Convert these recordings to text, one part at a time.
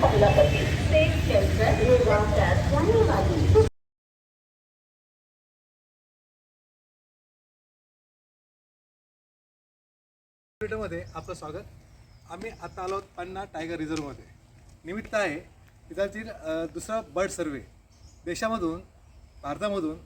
अमलापति से सेंट्रल निर्वाचन जाने वाली मध्ये आपलं स्वागत। आम्ही आता आलो पन्ना टायगर रिझर्वमध्ये। निमित्त आहे इथातील दुसरा बर्ड सर्वे। देशामधून भारतामधून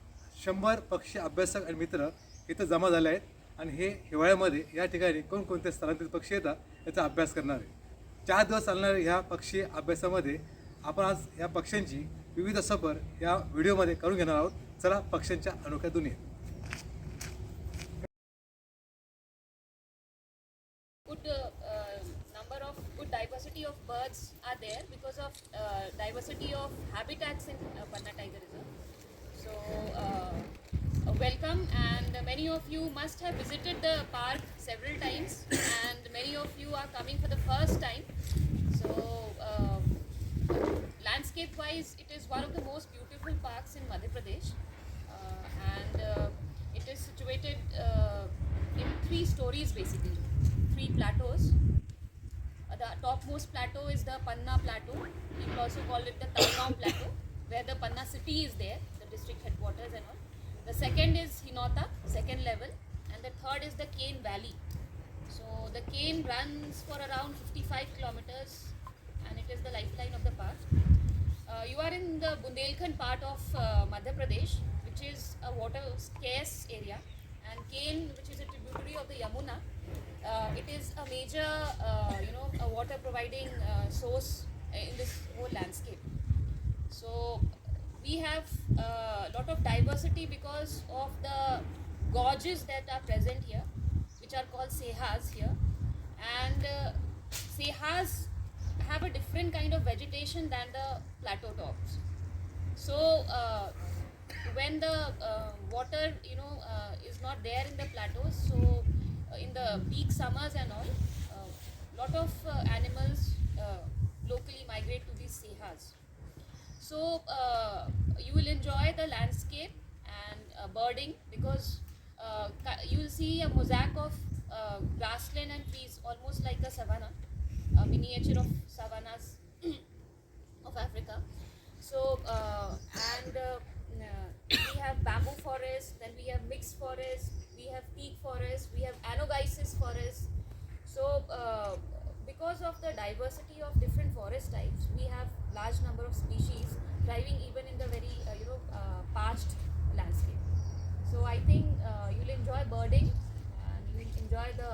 100 पक्षी अभ्यासक आणि मित्र इथं जमा झाले आहेत आणि हे हिवाळ्यामध्ये या ठिकाणी कोणकोणते स्थलांतरित पक्षी येतात याचा अभ्यास करणार आहे। 4 दिवस चालणाऱ्या ह्या पक्षी अभ्यासामध्ये आपण आज या पक्ष्यांची विविध सफर या व्हिडिओमध्ये करून घेणार आहोत। चला पक्ष्यांच्या अनोख्या दुनियेत। Good diversity of birds are there because of diversity of habitats in Panna Tiger Reserve. So welcome, and many of you must have visited the park several times and many of you are coming for the first time. So landscape wise it is one of the most beautiful parks in Madhya Pradesh, and it is situated in 3 stories basically, 3 plateaus. The topmost plateau is the Panna plateau. People also call it the Talgaon plateau, where the Panna city is there, the district headquarters and all. The second is Hinota, second level, and the third is the Kane Valley. So the Kane runs for around 55 kilometers, and it is the lifeline of the park. You are in the Bundelkhand part of Madhya Pradesh, which is a water scarce area, and Kane, which is a tributary of the Yamuna, it is a major a water providing source in this whole landscape. So we have a lot of diversity because of the gorges that are present here, which are called sehas here, and sehas have a different kind of vegetation than the plateau tops. So when the water is not there in the plateaus, so in the peak summers and all, lot of animals locally migrate to these sehas. So you will enjoy the landscape and birding, because you will see a mosaic of grassland and trees, almost like a savanna, a miniature of savannas of Africa. So and we have bamboo forests, then we have mixed forests, we have teak forests, we have anogenesis forests. So because of the diversity of different forest types, we have large number of species thriving even in the very parched landscape. So I think you'll enjoy birding and you'll enjoy the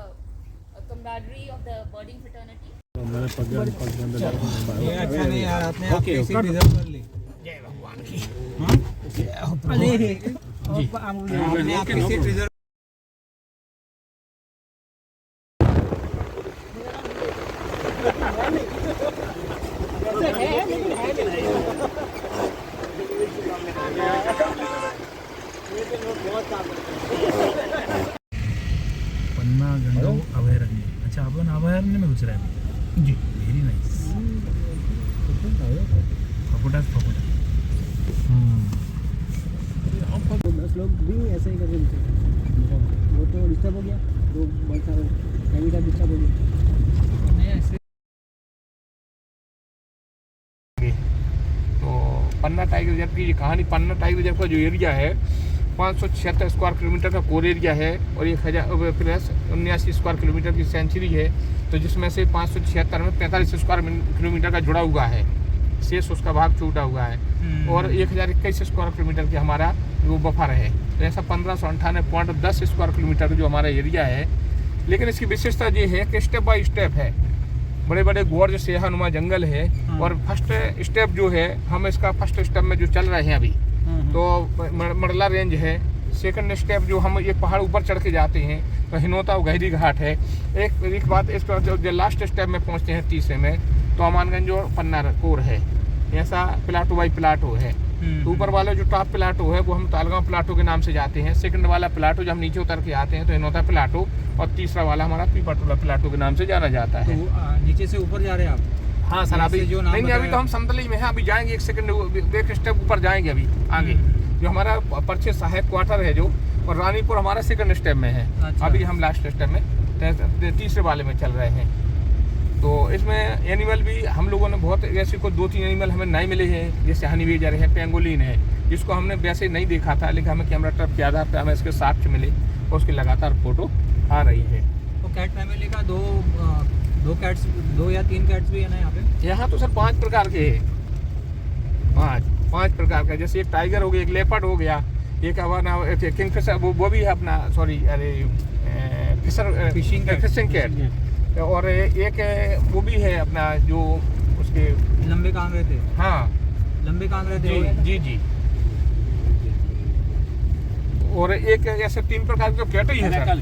camaraderie of the birding fraternity. ये अच्छा नहीं यार, आपने आप कैसे reserve कर ली? जय भगवान की। आपने आप कैसे रिजर्व? पन्ना गंडों अभयारण्य। अच्छा, आपण अभयारण्य में घुस रहे हैं जी। Very nice. फपोटा 10 लोग भी ऐसा ही कर रहे थे। वो तो डिस्टर्ब हो गया, तो बहुत सारा हैबिटेट डिस्टर्ब हो गया। तो पन्ना टाइगर रिजर्व की कहानी, पन्ना टाइगर रिजर्व का जो एरिया है 576 स्क्वायर किलोमीटर का कोर एरिया है, और 1079 स्क्वायर किलोमीटर की सेंचुरी है। तो जिसमें से 576 में 45 स्क्वायर किलोमीटर का जुड़ा हुआ है, शेष उसका भाग छूटा हुआ है, और 1021 स्क्वायर किलोमीटर की हमारा वो बफर है। तो ऐसा 1598.10 स्क्वायर किलोमीटर जो हमारा एरिया है। लेकिन इसकी विशेषता ये है कि स्टेप बाय स्टेप है, बड़े बड़े गोर्ज सेहानुमा जंगल है। और फर्स्ट स्टेप जो है, हम इसका फर्स्ट स्टेप में जो चल रहे हैं अभी, तो मरला रेंज है। सेकंड स्टेप जो हम एक पहाड़ ऊपर चढ़ के जाते हैं तो हिनोता और गहरी घाट है। एक बात, इस पर जो लास्ट स्टेप में पहुंचते हैं तीसरे में, तो अमानगंज और पन्ना कोर है। ऐसा प्लाटो बाई प्लाटो है। तो ऊपर वाला जो टॉप प्लाटो है वो हम तालगांव प्लाटो के नाम से जाते हैं। सेकंड वाला प्लाटो जब हम नीचे उतर के आते हैं तो हिनोता प्लाटो, और तीसरा वाला हमारा पीपरटोला प्लाटो के नाम से जाना जाता है। तो नीचे से ऊपर जा रहे हैं आप? हाँ सर, अभी जो नहीं, अभी तो हम समतली में हैं। अभी जाएंगे एक स्टेप ऊपर जाएंगे अभी आगे। जो हमारा परचे साहेब क्वार्टर है जो, और रानीपुर हमारा सेकंड स्टेप में है। अच्छा। अभी हम लास्ट स्टेप में तीसरे वाले में चल रहे हैं। तो इसमें एनिमल भी हम लोगों ने बहुत ऐसे को 2-3 एनिमल हमें नहीं मिले हैं, जैसे हनी वेजर है, पेंगोलिन है, जिसको हमने वैसे नहीं देखा था, लेकिन हमें कैमरा ट्रैप के आधार पर हमें इसके साक्ष्य मिले और उसकी लगातार फोटो आ रही है। तो कैट फैमिली का दो या तीन कैट्स भी है ना यहाँ पे? यहाँ तो सर 5 प्रकार के हैं, 5 प्रकार का। जैसे एक टाइगर हो गया, एक लेपर्ड हो गया, एक हमारा किंगफिशर, वो भी है अपना, सॉरी अरे फिशिंग कैट, और एक वो भी है अपना जो उसके लंबे कांगड़े थे। हाँ लंबे कांगड़े थे। जी। और एक ऐसे 3 प्रकार के कैट ही है सर।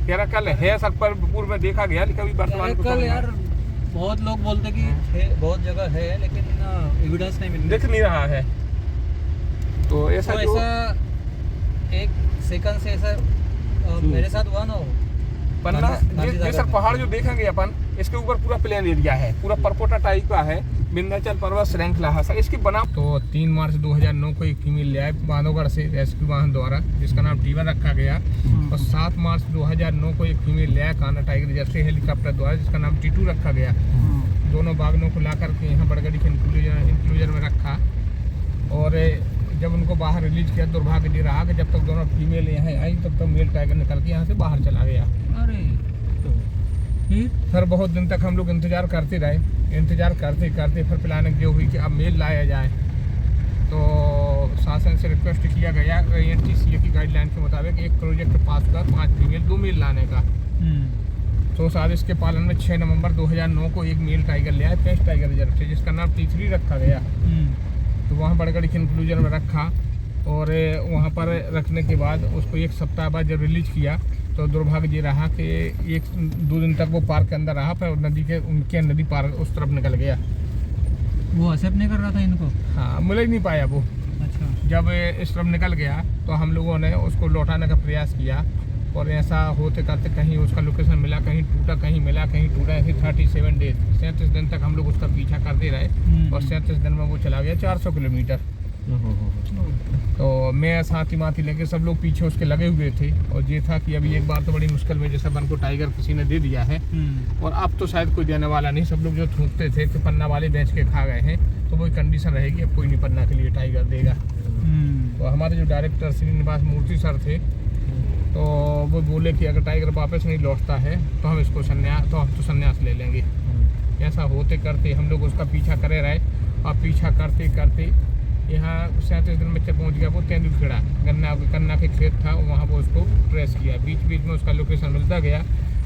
कैराकल है सर, पर पूर्व में देखा गया, लेकिन अभी वर्तमान कैराकल यार बहुत लोग बोलते कि बहुत जगह है, लेकिन एविडेंस नहीं मिल दिख नहीं रहा है। तो ऐसा तो ऐसा एक सेकंड से ऐसा मेरे साथ हुआ ना हो। पन्ना ये सर पहाड़ जो देखेंगे अपन, इसके ऊपर पूरा प्लेन एरिया है, पूरा परकोटा टाइप का है, विंध्याचल पर्वत श्रृंखला है सर इसकी बना। तो 3 मार्च 2009 को एक फीमेल ले आए बांधवगढ़ से रेस्क्यू वाहन द्वारा, जिसका नाम टीवा रखा गया। और 7 मार्च 2009 को एक फीमेल ले आया कान्हा टाइगर रिजर्व से हेलीकॉप्टर द्वारा, जिसका नाम टीटू रखा गया। दोनों बागनों को ला करके यहाँ बड़गड़ी के इंक्लूजर में रखा, और जब उनको बाहर रिलीज किया, दुर्भाग्य ये रहा कि जब तक दोनों फीमेल यहाँ आई तब तक मेल टाइगर निकल के यहाँ से बाहर चला गया। अरे फिर बहुत दिन तक हम लोग इंतजार करते रहे, इंतजार करते करते फिर प्लानिंग ये हुई कि अब मेल लाया जाए। तो शासन से रिक्वेस्ट किया गया NTCA की गाइडलाइन के मुताबिक एक प्रोजेक्ट पास हुआ 5 फीमेल 2 मेल लाने का। तो साथ इसके पालन में 6 नवंबर 2009 को एक मेल टाइगर ले आए पेंच टाइगर रिजर्व से, जिसका नाम T3 रखा गया। तो वहाँ बड़गड़ी के इंक्लूजर में रखा, और वहाँ पर रखने के बाद उसको 1 सप्ताह बाद जब रिलीज किया तो दुर्भाग्य ये रहा कि 1-2 दिन तक वो पार्क के अंदर रहा, फिर नदी पार उस तरफ निकल गया। वो एक्सेप्ट नहीं कर रहा था इनको? हाँ, मिल ही नहीं पाया वो। अच्छा। जब इस तरफ निकल गया तो हम लोगों ने उसको लौटाने का प्रयास किया, और ऐसा होते करते कहीं उसका लोकेशन मिला, कहीं टूटा, कहीं मिला, कहीं टूटा, ऐसे 37 डेज 37 दिन तक हम लोग उसका पीछा करते रहे, और 37 दिन में वो चला गया 400 किलोमीटर। तो मैं साथी माथी लेके सब लोग पीछे उसके लगे हुए थे, और ये था कि अभी एक बार तो बड़ी मुश्किल में जैसे बन को टाइगर किसी ने दे दिया है, और अब तो शायद कोई देने वाला नहीं। सब लोग जो थूकते थे कि पन्ना वाले बेच के खा गए हैं, तो वही कंडीशन रहेगी, अब कोई नहीं पन्ना के लिए टाइगर देगा। तो हमारे जो डायरेक्टर श्रीनिवास मूर्ति सर थे, तो वो बोले कि अगर टाइगर वापस नहीं लौटता है तो हम इसको संन्यास ले लेंगे। ऐसा होते करते हम लोग उसका पीछा करे रहे, और पीछा करते करते यहाँ 37 दिन में पहुँच गया वो तेंदुलखेड़ा, गन्ना के खेत था, वहाँ वो उसको ट्रेस किया, बीच बीच में उसका लोकेशन मिलता गया।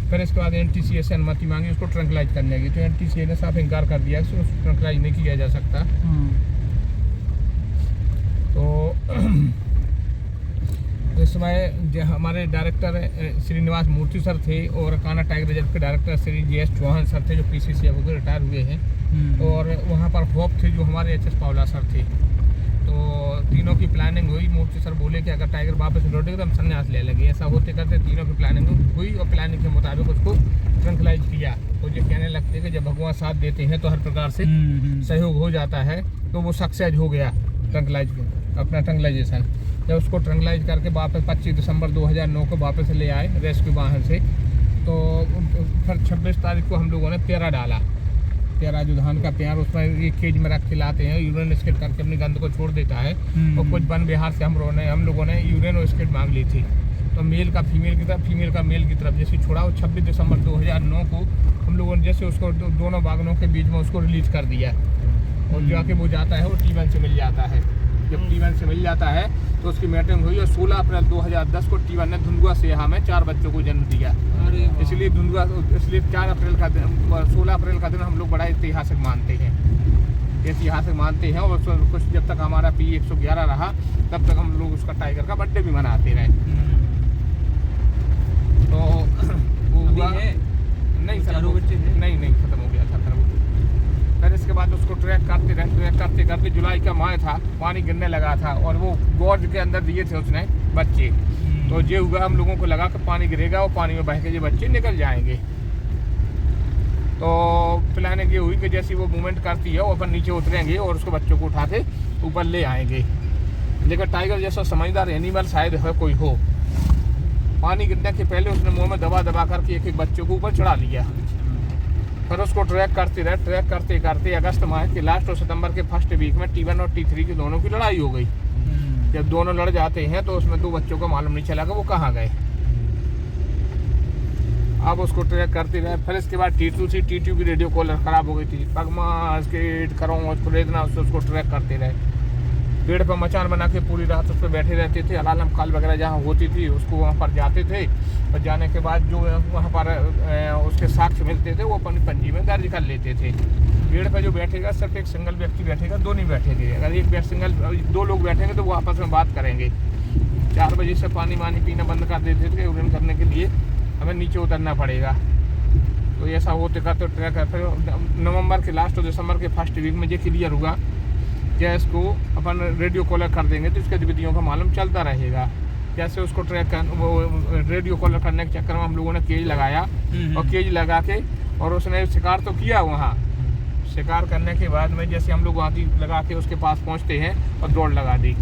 फिर इसके बाद NTCA से अनुमति मांगी उसको ट्रंकलाइज करने की, तो NTCA ने साफ इनकार कर दिया कि उसको ट्रंकलाइज नहीं किया जा सकता। तो इस समय हमारे डायरेक्टर श्रीनिवास मूर्ति सर थे, और कान्हा टाइगर रिजर्व के director Shri JS Chauhan sir थे, जो PCC अब रिटायर हुए हैं, और वहाँ पर होप थे जो हमारे HS पावला सर थे। तो तीनों की प्लानिंग हुई। मूर्ति सर बोले कि अगर टाइगर वापस लौटेगा तो हम संन्यास ले लेंगे। ऐसा होते करते तीनों की प्लानिंग हुई, और प्लानिंग के मुताबिक उसको ट्रंकलाइज किया। तो ये कहने लगते कि जब भगवान साथ देते हैं तो हर प्रकार से सहयोग हो जाता है, तो वो सक्सेस हो गया अपना ट्रंकलाइजेशन। जब उसको ट्रंकलाइज करके वापस 25 दिसंबर 2009 को वापस ले आए रेस्क्यू वाहन से, तो फिर 26 तारीख को हम लोगों ने प्यारा डाला। प्यारा जो धान का प्यार, उसमें एक केज में रख के लाते हैं, यूरिन स्किट करके अपनी गंद को छोड़ देता है। और कुछ वन विहार से हम लोगों ने यूरिन और स्किट मांग ली थी, तो मेल का फीमेल की तरफ, फीमेल का मेल की तरफ जैसे छोड़ा। और 26 दिसंबर 2009 को हम लोगों ने जैसे उसको दोनों बागनों के बीच में उसको रिलीज कर दिया, और जाके वो जाता है वो T1 से मिल जाता है। जब T1 से मिल जाता है तो उसकी मैटिंग हुई, और 16 अप्रैल 2010 को T1 ने धुंधुआ सेहा में 4 बच्चों को जन्म दिया। इसलिए 4 अप्रैल का दिन, 16 अप्रैल का दिन हम लोग बड़ा ऐतिहासिक मानते हैं। और कुछ जब तक हमारा P111 रहा तब तक हम लोग उसका टाइगर का बर्थडे भी मनाते रहे। तो वो हुआ नहीं सर, नहीं खत्म हो गया था। फिर इसके बाद उसको ट्रैक करते जुलाई का माह था, पानी गिरने लगा था, और वो गोर्ज के अंदर दिए थे उसने बच्चे। तो ये हुआ हम लोगों को लगा कि पानी गिरेगा और पानी में बह के ये बच्चे निकल जाएंगे। तो प्लानिंग ये हुई कि जैसी वो मूवमेंट करती है वो अपन नीचे उतरेंगे और उसको बच्चों को उठा के ऊपर ले आएंगे। लेकिन टाइगर जैसा समझदार एनिमल शायद है कोई हो, पानी गिरने के पहले उसने मुँह में दबा करके एक बच्चों को ऊपर चढ़ा लिया। फिर उसको ट्रैक करते रहे, ट्रैक करते करते अगस्त माह के लास्ट और सितंबर के फर्स्ट वीक में T1 और T3 की दोनों की लड़ाई हो गई। जब दोनों लड़ जाते हैं तो उसमें 2 बच्चों को मालूम नहीं चला कि वो कहाँ गए। अब उसको ट्रैक करते रहे। फिर इसके बाद T2 थी, T2 की रेडियो कॉलर ख़राब हो गई थी। पगमा स्केट करो उसको उसको ट्रैक करते रहे। पेड़ पर मचान बना के पूरी रात उस पर बैठे रहते थे। अलार्म कॉल वगैरह जहाँ होती थी उसको वहाँ पर जाते थे, और जाने के बाद जो वहाँ पर उसके साक्ष्य मिलते थे वो अपनी पंजी में दर्ज कर लेते थे। पेड़ पर जो बैठेगा सिर्फ एक सिंगल व्यक्ति बैठेगा, 2 नहीं बैठेंगे। अगर एक सिंगल 2 लोग बैठेंगे तो वो आपस में बात करेंगे। 4 बजे से पानी पीना बंद कर देते थे। यूरिन करने के लिए हमें नीचे उतरना पड़ेगा। तो ऐसा होते करते ट्रैक है। फिर नवंबर के लास्ट और दिसंबर के फर्स्ट वीक में ये क्लियर हुआ क्या इसको अपन रेडियो कॉलर कर देंगे तो इसके गतिविधियों का मालूम चलता रहेगा। जैसे उसको ट्रैक कर वो रेडियो कॉलर करने के चक्कर में हम लोगों ने केज लगाया, और केज लगा के और उसने शिकार तो किया। वहाँ शिकार करने के बाद में जैसे हम लोग वहाँ लगा के उसके पास पहुँचते हैं और दौड़ लगा दी।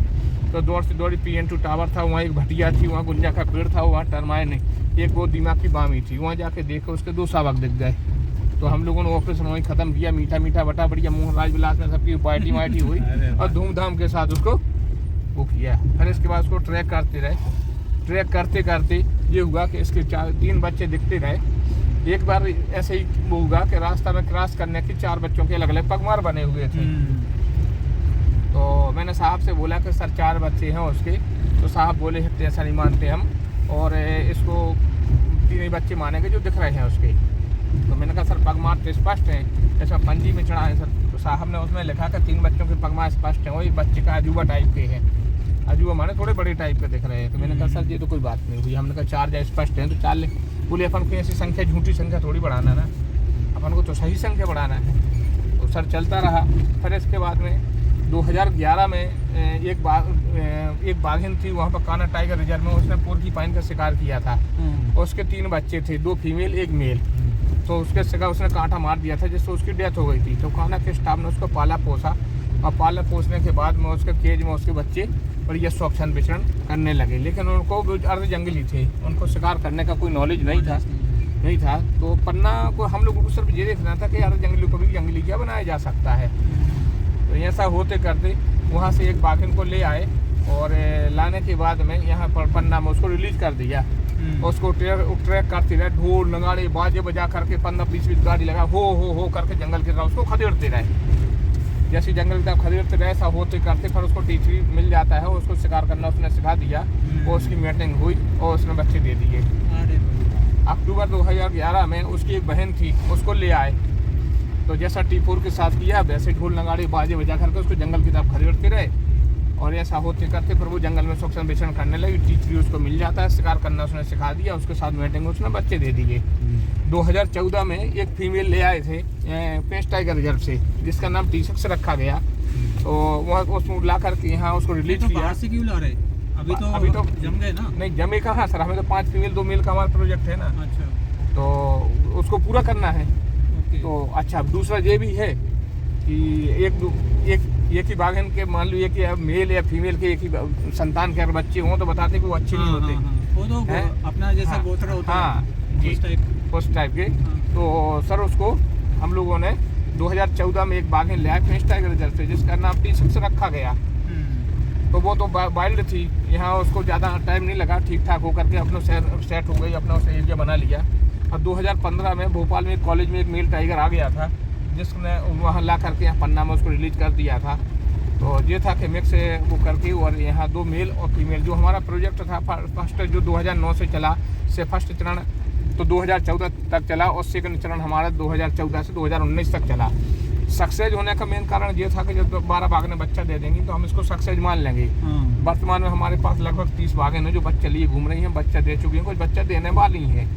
तो दौड़ से दौड़ी PN2 टावर था, वहाँ एक भटिया थी, वहाँ गुंजा का पेड़ था, वहाँ टरमाए नहीं, एक वो दिमाग की बामी थी। वहाँ जाके देखे उसके 2 शावक दिख गए। तो हम लोगों ने ऑपरेशन वहीं ख़त्म किया। मीठा मीठा बटा बढ़िया मुँह राजविलास में सबकी पार्टी वाइटी हुई और धूमधाम के साथ उसको वो किया। फिर इसके बाद उसको ट्रैक करते रहे। ट्रैक करते करते ये हुआ कि इसके 3 बच्चे दिखते रहे। एक बार ऐसे ही वो हुआ कि रास्ता में क्रॉस करने के 4 बच्चों के अलग अलग पगमार बने हुए थे। तो मैंने साहब से बोला कि सर 4 बच्चे हैं उसके। तो साहब बोले हफ्ते ऐसा नहीं मानते हम, और इसको 3 ही बच्चे मानेंगे जो दिख रहे हैं उसके। तो मैंने कहा सर पगमार तो स्पष्ट हैं, जैसा पंजी में चढ़ा है सर। तो साहब ने उसमें लिखा कि 3 बच्चों के पगमार स्पष्ट हैं, वही बच्चे का अजूबा टाइप के हैं। अजूबा माने थोड़े बड़े टाइप के दिख रहे हैं। तो मैंने कहा सर ये तो कोई बात नहीं हुई। हमने कहा 4 जो स्पष्ट हैं तो 4 बोले अपन को ऐसी संख्या झूठी संख्या थोड़ी बढ़ाना ना, अपन को तो सही संख्या बढ़ाना है। तो सर चलता रहा। फिर इसके बाद में 2011 में एक बाघिन थी वहाँ पर कान्हा टाइगर रिजर्व में, उसने पोर्क्यूपाइन का शिकार किया था। उसके 3 बच्चे थे, 2 फीमेल 1 मेल। तो उसके शिकार उसने कांटा मार दिया था जिससे उसकी डेथ हो गई थी। तो कान्हा के स्टाफ ने उसको पाला पोसा, और पाला पोसने के बाद में उसके केज में उसके बच्चे बढ़िया शौक्षण विचरण करने लगे। लेकिन उनको अर्ध जंगली थे, उनको शिकार करने का कोई नॉलेज नहीं था। तो पन्ना को हम लोगों को सिर्फ ये देखना था कि अर्ध जंगली को भी जंगली क्या बनाया जा सकता है। तो ऐसा होते करते वहाँ से एक बाघिन को ले आए, और लाने के बाद में यहाँ पर पन्ना में उसको रिलीज कर दिया। उसको ट्रैक करते रहे, ढोल नगाड़े बाजे बजा करके 15-20 गाड़ी लगा हो करके जंगल की तरफ उसको खदेड़ते रहे। जैसे जंगल की तरफ खदेड़ते रहे ऐसा होते करते फिर उसको T3 मिल जाता है। उसको शिकार करना उसने सिखा दिया, और उसकी मीटिंग हुई और उसने बच्चे दे दिए। अक्टूबर 2011 में उसकी एक बहन थी, उसको ले आए। तो जैसा T4 के साथ किया वैसे ढोल नगाड़े बाजे बजा करके उसको जंगल की तरफ खदेड़ते रहे, और ऐसा होते करते फिर वो जंगल में शौक्षण विचरण करने लगी। T3 उसको मिल जाता है, शिकार करना उसने सिखा दिया। उसके साथ मीटिंग उसने बच्चे दे दिए। 2014 में एक फीमेल ले आए थे पेंच टाइगर रिजर्व से, जिसका नाम T6 रखा गया। तो वहाँ उसको ला करके यहाँ उसको रिलीज किया। बाहर से क्यों ला रहे? अभी तो जम गए ना? नहीं जमे कहाँ सर, हमें तो 5 फीमेल 2 मेल का हमारा प्रोजेक्ट है ना। अच्छा, तो उसको पूरा करना है। तो अच्छा दूसरा ये भी है कि एक ही बाघिन के मान लो एक ही मेल या फीमेल के एक ही संतान के अगर बच्चे हों तो बताते कि वो अच्छे नहीं होते। वो तो अपना जैसा गोत्र होता है उस टाइप के। तो सर उसको हम लोगों ने 2014 में एक बाघिन ले आए पेंच टाइगर रिजर्व से, जिसका नाम T6 रखा गया। तो वो तो वाइल्ड थी, यहाँ उसको ज़्यादा टाइम नहीं लगा, ठीक ठाक होकर के अपना सेट हो गई, अपना उसने एरिया बना लिया। और 2015 में भोपाल में एक कॉलेज में एक मेल टाइगर आ गया था, जिसने वहाँ ला करके यहाँ पन्ना में उसको रिलीज कर दिया था। तो ये था कि मिक्स वो करके, और यहाँ 2 मेल और फीमेल जो हमारा प्रोजेक्ट था फर्स्ट जो 2009 से चला से फर्स्ट चरण तो 2014 तक चला, और सेकंड चरण हमारा 2014 से 2019 तक चला। सक्सेस होने का मेन कारण ये था कि जब 12 बाघें बच्चा दे देंगी तो हम इसको सक्सेस मान लेंगे। वर्तमान में हमारे पास लगभग 30 बाघें हैं जो बच्चे लिए घूम रही हैं, बच्चा दे चुकी हैं, कुछ बच्चा देने वाली हैं।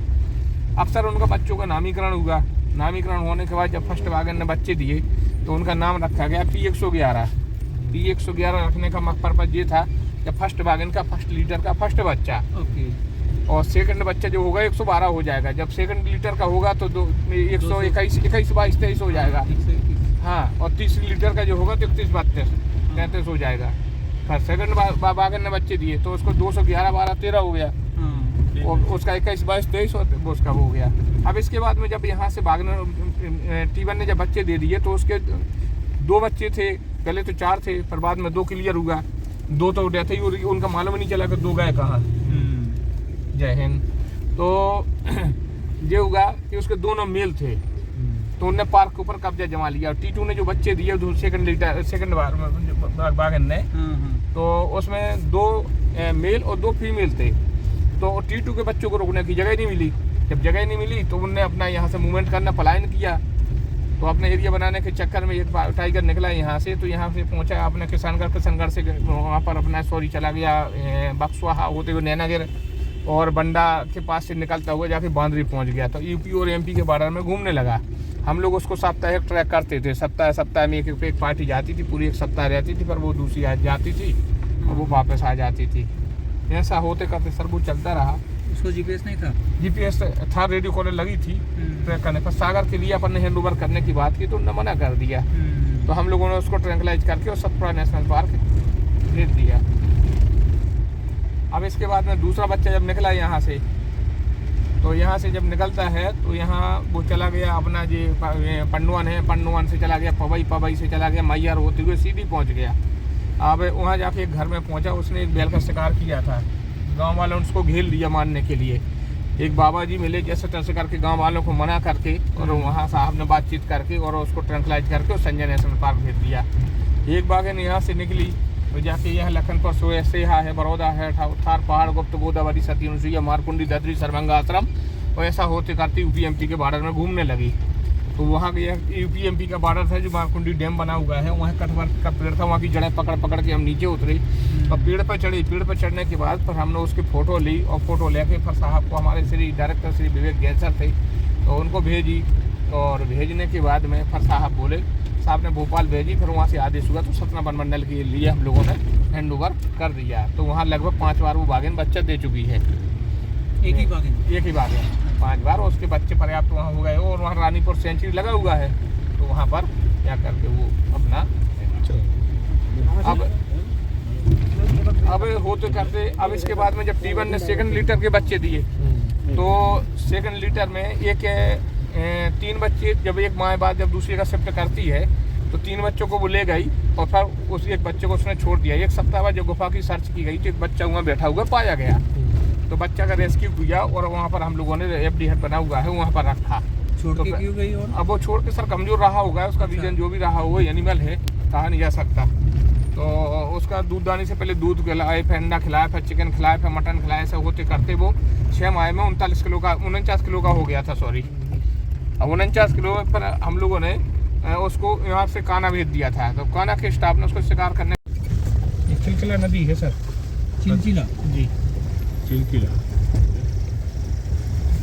अब सर उनका बच्चों का नामीकरण हुआ। नामीकरण होने के बाद जब फर्स्ट बाघें ने बच्चे दिए तो उनका नाम रखा गया P111। P111 रखने का पर्पज ये था कि फर्स्ट बाघिन का फर्स्ट लीटर का फर्स्ट बच्चा, और सेकंड बच्चा जो होगा 112 हो जाएगा। जब सेकंड लीटर का होगा तो 121, 22, 23 हो जाएगा। हाँ, और तीसरी लीटर का जो होगा तो 31, 32, 33 हो जाएगा। फिर सेकंड बाघिन ने बच्चे दिए तो उसको 211, 12, 13 हो गया। और उसका 21, 22, 23 वो उसका हो गया। अब इसके बाद में जब यहाँ से भागने टीवन ने जब बच्चे दे दिए तो उसके 2 बच्चे थे, पहले तो 4 थे, पर बाद में 2 क्लियर हुआ, 2 तो डेथ ही हुई, उनका मालूम नहीं चला कि 2 गए कहाँ। जय हिंद। तो ये हुआ कि उसके दोनों मेल थे, तो उनने पार्क के ऊपर कब्जा जमा लिया। टीटू ने जो बच्चे दिए सेकंड बागन ने, तो उसमें 2 मेल और 2 फीमेल थे। तो टीटू के बच्चों को रोकने की जगह नहीं मिली। जब जगह नहीं मिली तो उनने अपना यहाँ से मूवमेंट करना, पलायन किया। तो अपने एरिया बनाने के चक्कर में एक टाइगर निकला यहाँ से, तो यहाँ से पहुँचा अपने किशनगढ़ से वहाँ पर अपना चला गया बक्सवाहा होते हुए नैनागिर और बंडा के पास से निकलता हुआ जाके बांदरी पहुँच गया। तो यूपी और एमपी के बॉर्डर में घूमने लगा। हम लोग उसको साप्ताहिक ट्रैक करते थे, सप्ताह में एक पार्टी जाती थी, पूरी एक सप्ताह रहती थी, पर वो दूसरी आ जाती थी और वो वापस आ जाती थी। ऐसा होते करते सर वो चलता रहा। उसको जीपीएस नहीं था? जीपीएस था, रेडियो कॉलर लगी थी ट्रैक करने पर। सागर के लिए अपन ने हैंड ओवर करने की बात की तो उन्होंने मना कर दिया। तो हम लोगों ने उसको ट्रैंकुलाइज करके और सतपुड़ा नेशनल पार्क भेज दिया। अब इसके बाद में दूसरा बच्चा जब निकला यहाँ से, तो यहाँ से जब निकलता है तो यहाँ वो चला गया अपना ये पंडुआन है, पंडुआन से चला गया पवई से चला गया मैयर होते हुए सीधी पहुँच गया। अब वहाँ जाके एक घर में पहुँचा, उसने एक बैल का शिकार किया था। गांव वालों ने उसको घेर लिया मारने के लिए। एक बाबा जी मिले, जैसे तैसे करके गांव वालों को मना करके और वहाँ साहब ने बातचीत करके और उसको ट्रैंकुलाइज करके और संजय नेशनल पार्क भेज दिया। एक बागन यहाँ से निकली तो जाके यह लखनपुर सेहा है, बड़ौदा है, थार पहाड़, गुप्त गोदावरी, सती अनुसुईया, मारकुंडी, ददरी, सरभंगा आश्रम, और ऐसा होते करते यूपी एमपी के बॉर्डर में घूमने लगी। तो वहाँ यूपी एमपी का बॉर्डर था, जो मारकुंडी डैम बना हुआ है, वहाँ कटवर का पेड़ था, वहाँ की जड़ें पकड़ के हम नीचे उतरे और पेड़ पर चढ़े। पेड़ पर चढ़ने के बाद फिर हमने उसकी फ़ोटो ली और फ़ोटो लेके फिर साहब को, हमारे डायरेक्टर श्री विवेक गैंसर थे, तो उनको भेजी। और भेजने के बाद में फिर साहब ने भोपाल भेजी। फिर वहाँ से आदेश हुआ तो सतना वन मंडल के लिए हम लोगों ने हैंड ओवर कर दिया। तो वहाँ लगभग 5 बार वो बाघिन बच्चा दे चुकी है। एक ही बागन 5 बार, और उसके बच्चे पर्याप्त वहाँ हो गए। और वहाँ रानीपुर सेंचुरी लगा हुआ है, तो वहाँ पर क्या करके वो अपना अब होते करते। अब इसके बाद में जब टी1 ने सेकंड लीटर के बच्चे दिए, तो सेकंड लीटर में एक 3 बच्चे, जब एक माँ बाद जब दूसरे का शिफ्ट करती है तो 3 बच्चों को वो ले गई और फिर उस एक बच्चे को उसने छोड़ दिया। एक सप्ताह बाद जब गुफा की सर्च की गई तो एक बच्चा वहाँ बैठा हुआ पाया गया। तो बच्चा का रेस्क्यू किया और वहाँ पर हम लोगों ने एफडी हट बना हुआ है, वहाँ पर रखा। छोड़ तो के क्यों गई? और अब वो छोड़ के सर कमज़ोर रहा होगा, उसका रीज़न जो भी रहा हो, एनिमल है, कहा नहीं जा सकता। तो उसका दूध दाने से पहले दूध खिलाए, फिर अंडा खिलाया, फिर चिकन खिलाया, फिर मटन खिलाया। ऐसे होते करते वो 6 माह में 39 किलो का 49 किलो का हो गया था, सॉरी। अब 49 किलो पर हम लोगों ने उसको यहाँ से काना भेज दिया था। तो काना के स्टाफ ने उसको शिकार करने, चिलचिला नदी है सर, चिलचिला जी, चिलचिला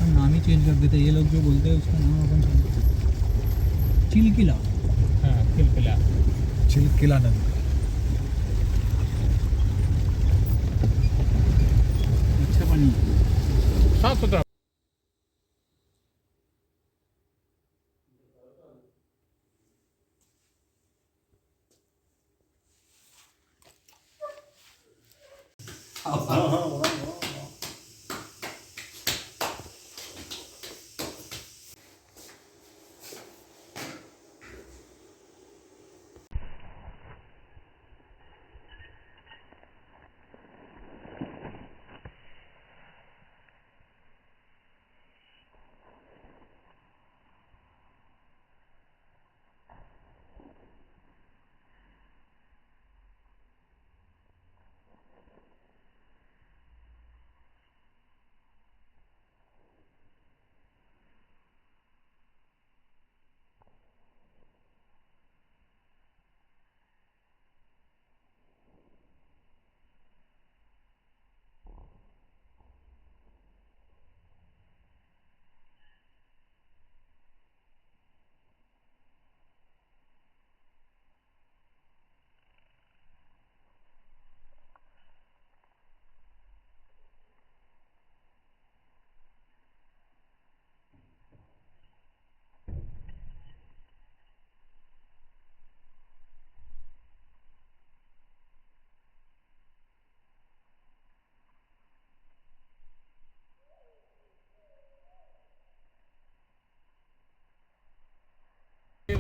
नाम ही चेंज कर देते ये लोग, जो बोलते हैं उसका नाम अपन चिलकिला। हाँ, चिलकिला नदी। अच्छा पानी, साफ सुथरा।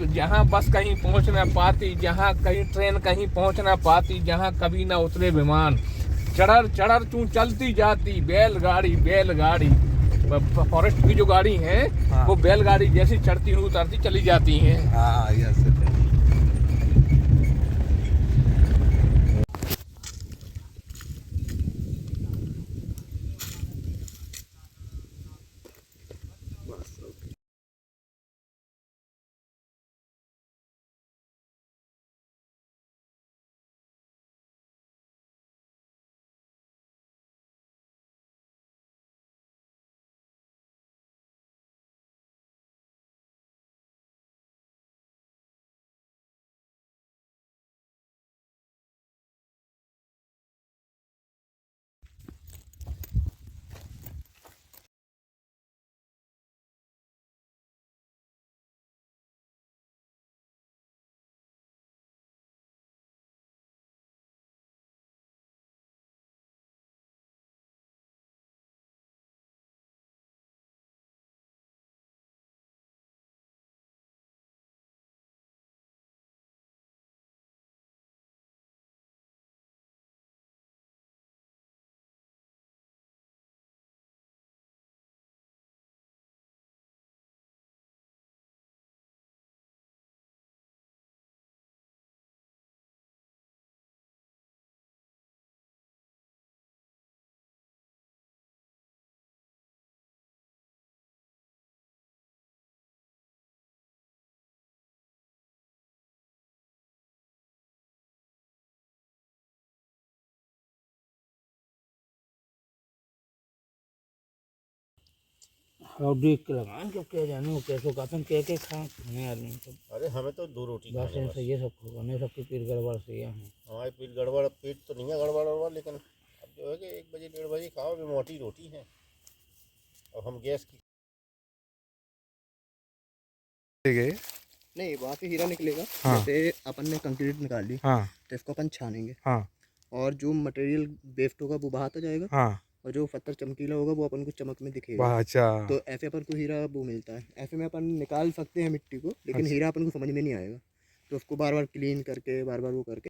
जहाँ बस कहीं पहुँच ना पाती, जहाँ कहीं ट्रेन कहीं पहुँच ना पाती, जहाँ कभी ना उतरे विमान, चढ़र चढ़र तू चलती जाती बैलगाड़ी बैलगाड़ी। फॉरेस्ट की जो गाड़ी है हाँ। वो बैलगाड़ी जैसी चढ़ती हुई उतरती चली जाती हैं। हाँ यस। और देख के लगान जब क्या जाने वो कैसो काफन कह के खाने आदमी सब। अरे हमें तो 2 रोटी बस खाने ऐसे ये सब खाने सबकी पीर गड़बड़ से ये हैं। हमारी पेट गड़बड़, पेट तो नहीं है गड़बड़, लेकिन अब जो है कि 1 बजे 1:30 बजे खाओ, भी मोटी रोटी है। अब हम गैस की ठीक है। नहीं, वहाँ से हीरा निकलेगा। हाँ। जैसे अपन ने कंक्रीट निकाल ली हाँ तो इसको अपन छानेंगे हाँ और जो मटेरियल वेस्ट होगा वो बाहर जाएगा हाँ। और जो पत्थर चमकीला होगा वो अपन को चमक में दिखेगा। वाह अच्छा। तो ऐसे अपन को हीरा वो मिलता है। ऐसे में अपन निकाल सकते हैं मिट्टी को, लेकिन अच्छा। हीरा अपन को समझ में नहीं आएगा। तो उसको बार बार क्लीन करके बार बार वो करके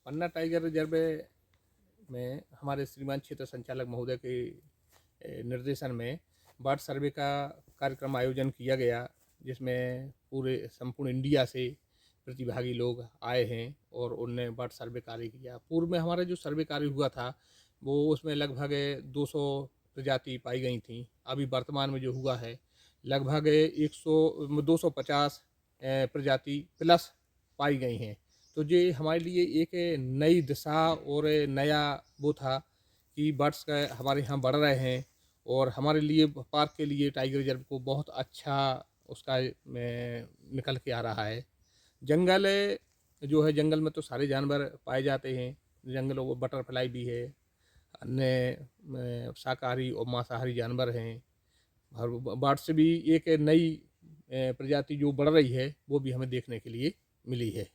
पन्ना टाइगर रिजर्व में हमारे श्रीमान क्षेत्र संचालक महोदय के निर्देशन में बर्ड सर्वे का कार्यक्रम आयोजन किया गया, जिसमें पूरे संपूर्ण इंडिया से प्रतिभागी लोग आए हैं और उनने बर्ड सर्वे कार्य किया। पूर्व में हमारा जो सर्वे कार्य हुआ था वो उसमें लगभग 200 प्रजाति पाई गई थी। अभी वर्तमान में जो हुआ है लगभग 250 प्रजाति प्लस पाई गई हैं। तो ये हमारे लिए एक नई दिशा और नया वो था कि बर्ड्स का हमारे यहाँ बढ़ रहे हैं और हमारे लिए पार्क के लिए टाइगर रिजर्व को बहुत अच्छा उसका निकल के आ रहा है। जंगल जो है, जंगल में तो सारे जानवर पाए जाते हैं, जंगलों में बटरफ्लाई भी है, अन्य शाकाहारी और मांसाहारी जानवर हैं। और बर्ड से भी एक नई प्रजाति जो बढ़ रही है वो भी हमें देखने के लिए मिली है।